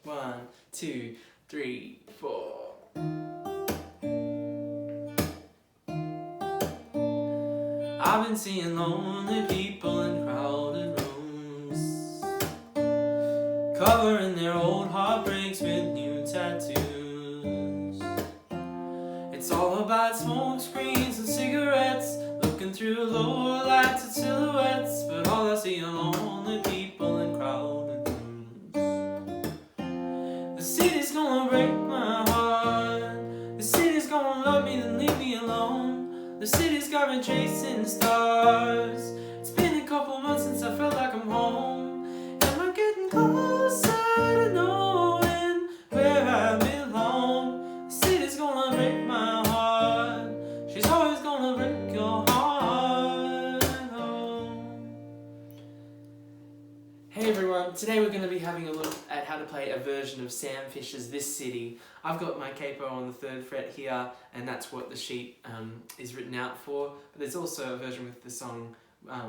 1, 2, 3, 4. I've been seeing lonely people in crowded rooms, covering their old heartbreaks with new tattoos. It's all about smoke screens and cigarettes, looking through lower lights at silhouettes, but all I see are lonely people in crowded rooms. The city's gonna break my heart, the city's gonna love me then leave me alone. The city's got me chasing stars. It's been a couple months since I felt like I'm home, and we're getting closer to knowing where I belong. The city's gonna break my heart, she's always gonna break your heart. Oh. Hey everyone, today we're going to be having a look at how to play a version of Sam Fischer's This City. I've got my capo on the 3rd fret here, and that's what the sheet is written out for, but there's also a version with the song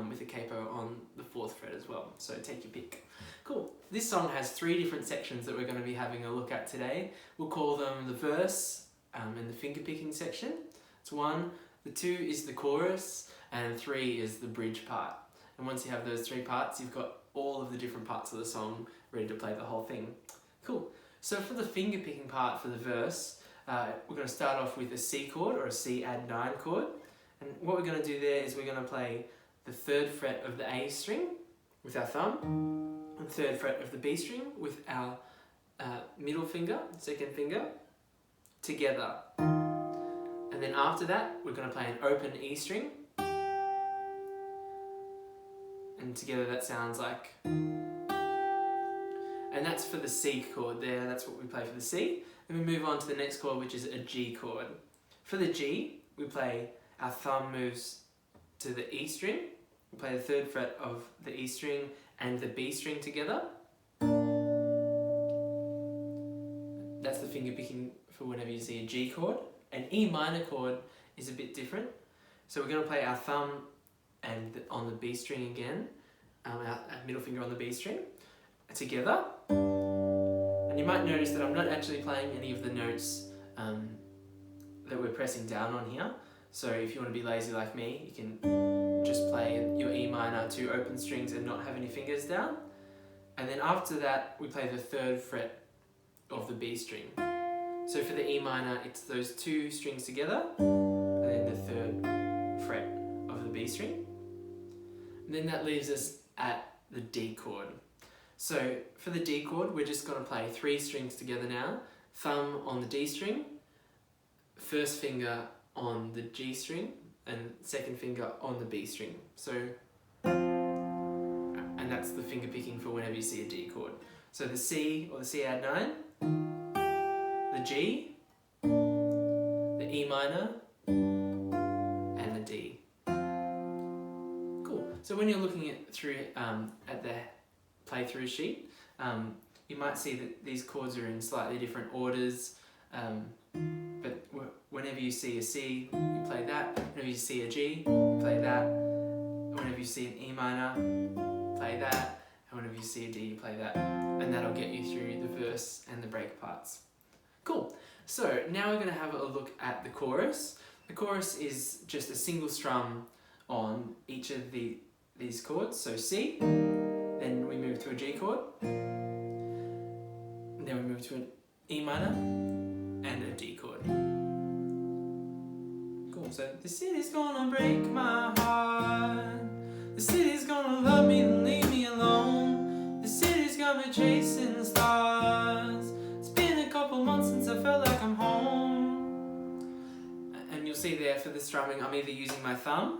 with a capo on the 4th fret as well, so take your pick. Cool. This song has 3 different sections that we're going to be having a look at today. We'll call them the verse and the finger picking section. It's 1, the 2 is the chorus, and 3 is the bridge part. And once you have those 3 parts, you've got all of the different parts of the song ready to play the whole thing. Cool. So for the finger picking part for the verse, we're going to start off with a C chord or a C add 9 chord. And what we're going to do there is we're going to play the 3rd fret of the A string with our thumb, and 3rd fret of the B string with our middle finger, 2nd finger, together. And then after that, we're going to play an open E string. And together that sounds like, and that's for the C chord there, that's what we play for the C. Then we move on to the next chord, which is a G chord. For the G, we play, our thumb moves to the E string, we play the 3rd fret of the E string and the B string together. That's the finger picking for whenever you see a G chord. An E minor chord is a bit different. So we're going to play our thumb and on the B string again, our middle finger on the B string, together. And you might notice that I'm not actually playing any of the notes that we're pressing down on here. So if you want to be lazy like me, you can just play your E minor 2 open strings and not have any fingers down. And then after that, we play the 3rd fret of the B string. So for the E minor, it's those 2 strings together, and then the 3rd fret of the B string. And then that leaves us at the D chord. So for the D chord, we're just going to play 3 strings together now. Thumb on the D string, 1st finger on the G string, and 2nd finger on the B string. So, and that's the finger picking for whenever you see a D chord. So the C or the C add 9, the G, the E minor, and the D. So when you're looking at the playthrough sheet, you might see that these chords are in slightly different orders, but whenever you see a C, you play that. Whenever you see a G, you play that. Whenever you see an E minor, play that. And whenever you see a D, you play that. And that'll get you through the verse and the break parts. Cool. So now we're going to have a look at the chorus. The chorus is just a single strum on each of these chords, so C, then we move to a G chord, and then we move to an E minor and a D chord. Cool, so the city's gonna break my heart, the city's gonna love me and leave me alone, the city's got me chasing stars, it's been a couple months since I felt like I'm home. And you'll see there for the strumming, I'm either using my thumb,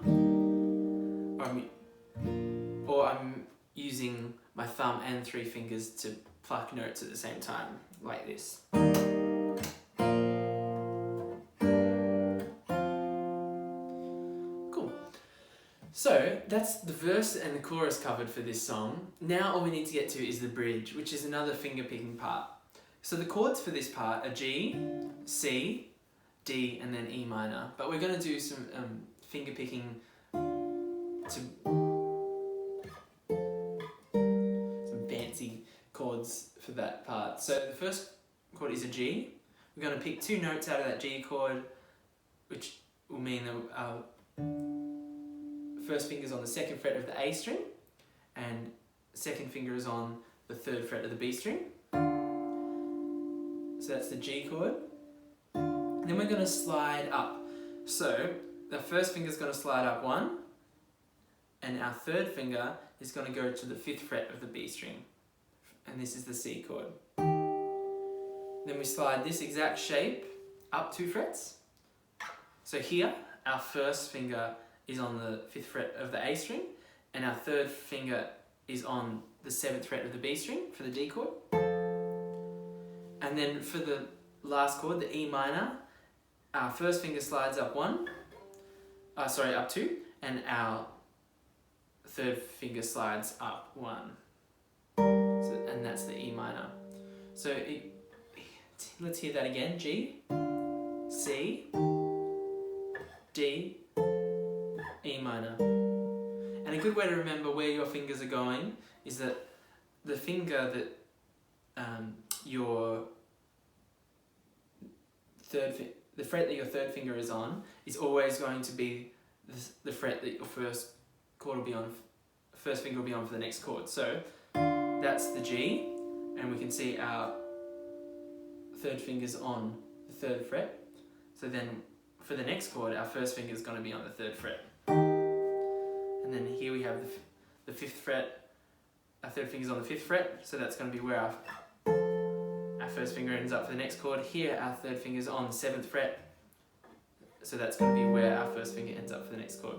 or I'm using my thumb and 3 fingers to pluck notes at the same time, like this. Cool. So that's the verse and the chorus covered for this song. Now all we need to get to is the bridge, which is another finger picking part. So the chords for this part are G, C, D, and then E minor. But we're going to do some finger picking some fancy chords for that part. So the first chord is a G. We're going to pick 2 notes out of that G chord, which will mean that our first finger is on the 2nd fret of the A string, and second finger is on the 3rd fret of the B string. So that's the G chord. Then we're going to slide up. So the first finger is going to slide up 1, and our 3rd finger is going to go to the 5th fret of the B string, and this is the C chord. Then we slide this exact shape up 2 frets. So here, our first finger is on the 5th fret of the A string, and our 3rd finger is on the 7th fret of the B string for the D chord. And then for the last chord, the E minor, our first finger slides up 2, and our 3rd finger slides up 1. And that's the E minor. So let's hear that again. G, C, D, E minor. And a good way to remember where your fingers are going is that the finger that the fret that your 3rd finger is on is always going to be the fret that your first finger will be on for the next chord. So that's the G, and we can see our 3rd finger's on the 3rd fret. So then for the next chord, our first finger is going to be on the 3rd fret. And then here we have the 5th fret, our 3rd finger's on the 5th fret, so that's going to be where our first finger ends up for the next chord. Here our 3rd finger's on the 7th fret, so that's going to be where our first finger ends up for the next chord.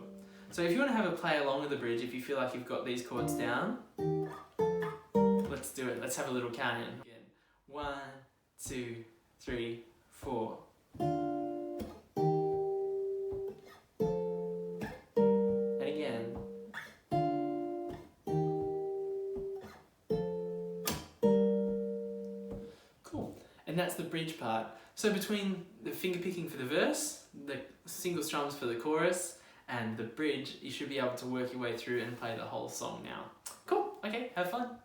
So if you want to have a play along with the bridge, if you feel like you've got these chords down, let's do it. Let's have a little count in. Again. 1, 2, 3, 4. And again. Cool. And that's the bridge part. So between the finger picking for the verse, the single strums for the chorus, and the bridge, you should be able to work your way through and play the whole song now. Cool. Okay, have fun.